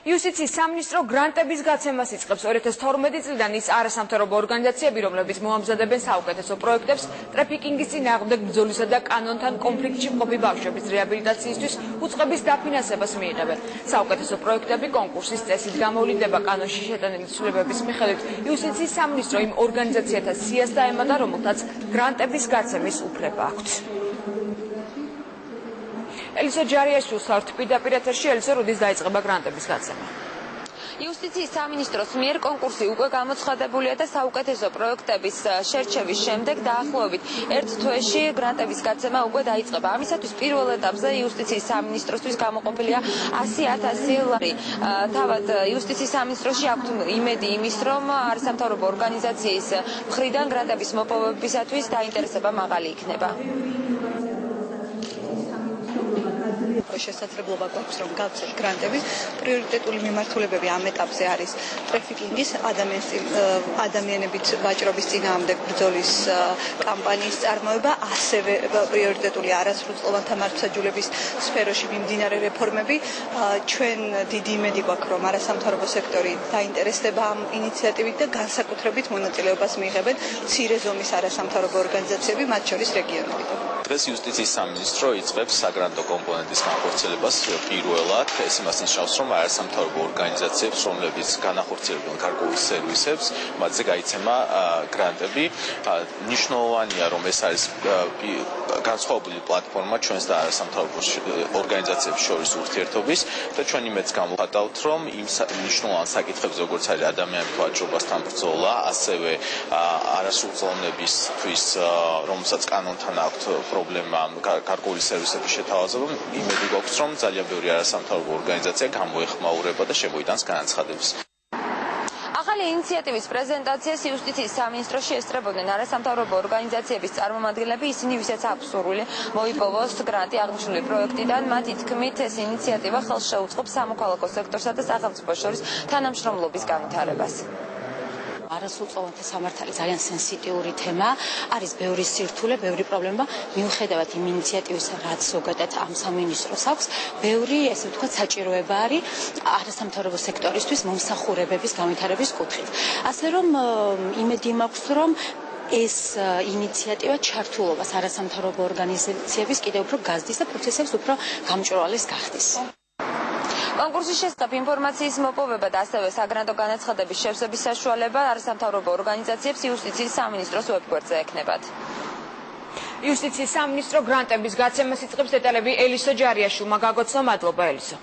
იუსტიციის სამინისტრო გრანტების გაცემას იწყებს 2012 წლიდან ის არასამთავრობო ორგანიზაციები, რომლებიც მოამზადებენ საუკეთესო პროექტებს ტრაფიკინგის წინააღმდეგ ბრძოლისა და კანონთან კონფლიქტში მყოფი ბავშვების რეაბილიტაციისთვის უწყების დაფინანსებას მიიღებენ. საუკეთესო პროექტები კონკურსის წესით გამოვლინდება კანონში შეტანილი ცვლილებების მიხედვით. იუსტიციის სამინისტრო იმ ორგანიზაციათა სიას დაემატა, რომელთაც გრანტების გაცემის უფლება აქვთ. ელისო ჯარიაშვილს ვართ პირდაპირ ეთერში. ელისო, როდის დაიწყება გრანტების გაცემა? იუსტიციის სამინისტროს მიერ კონკურსი უკვე გამოცხადებულია და საუკეთესო პროექტების შერჩევის შემდეგ დაახლოებით 1 თვეში გრანტების გაცემა უკვე დაიწყება. ამისათვის პირველ ეტაპზე იუსტიციის სამინისტროსთვის გამოყოფილია 100,000 ლარი. თავად იუსტიციის სამინისტროში აქვთ იმედი იმის, რომ არასამთავრობო ორგანიზაციის მხრიდან გრანტების მოპოვებისათვის დაინტერესება მაღალი იქნება. შესაძლებლობა გვაქვს რომ გავცეთ გრანტები. პრიორიტეტული მიმართულებები ამ ეტაპზე არის ტრაფიკინგის, ადამიანებით ვაჭრობის წინააღმდეგ ბრძოლის კამპანიის წარმოება, ასევე პრიორიტეტული არასრულწლოვანთა მართლმსაჯულების სფეროში მიმდინარე რეფორმები. ჩვენ დიდი იმედი გვაქვს რომ არასამთავრობო სექტორი დაინტერესდება ამ ინიციატივით და განსაკუთრებით მონაწილეობას მიიღებენ მცირე ზომის არასამთავრობო ორგანიზაციები, მათ შორის რეგიონები. დღეს იუსტიციის სამინისტრო იწყებს საგრანტო კომპონენტის განხორციელებას პირველად. ეს იმას ნიშნავს, რომ არასამთავრობო ორგანიზაციებს, რომლებიც განახორციელებენ გარკვეულ სერვისებს, მათზე გაიცემა გრანტები. მნიშვნელოვანია, რომ ეს არის განსხვავებული პლატფორმა ჩვენს და არასამთავრობო ორგანიზაციებს შორის ურთიერთობის და ჩვენ იმედს გამოვხატავთ, რომ იმ მნიშვნელოვან საკითხებზე, როგორც არის ადამიანთა ვაჭრობასთან ბრძოლა, ასევე არასრულწლოვნებისთვის, რომელსაც კანონთან აქვთ პრობლემა, გარკვეული სერვისების შეთავაზება, იმედი გვაქვს, რომ ძალიან ბევრი არასამთავრობო ორგანიზაცია გამოეხმაურება და შემოიტანს განაცხადებს. ახალი ინიციატივის პრეზენტაციას იუსტიციის სამინისტროში ესწრებოდნენ არასამთავრობო ორგანიზაციების წარმომადგენლები, ისინი ვისაც აქვს სურვილი მოიპოვოს გრანტი აღნიშნული პროექტიდან. მათი თქმით, ეს ინიციატივა ხელს შეუწყობს სამოქალაქო სექტორსა და სახელმწიფოს შორის თანამშრომლობის განვითარებას. არასრულწლოვანთა სამართალი ძალიან სენსიტიური თემა, არის ბევრი სირთულე, ბევრი პრობლემა, მიუხედავად იმ ინიციატივისა, რაც ზოგადად ამ სამინისტროს აქვს, ბევრი, ესე ვთქვათ, საჭიროება არის არასამთავრობო სექტორისთვის მომსახურებების განვითარების კუთხით. ასე რომ იმედი მაქვს, რომ ეს ინიციატივა ჩართულობას არასამთავრობო ორგანიზაციების კიდევ უფრო გაზრდის და პროცესებს უფრო გამჭვირვალეს გახდის. კონკურსის შესახებ ინფორმაციის მოპოვება და ასევე საგრანტო განაცხადების შევსების საშუალება არასამთავრობო ორგანიზაციებს იუსტიციის სამინისტროს ვებგვერდზე ექნებათ. იუსტიციის სამინისტრო გრანტების გაცემას იწყებს. დეტალები ელისო ჯარიაშვილმა გაგოცნო. მადლობა ელისო.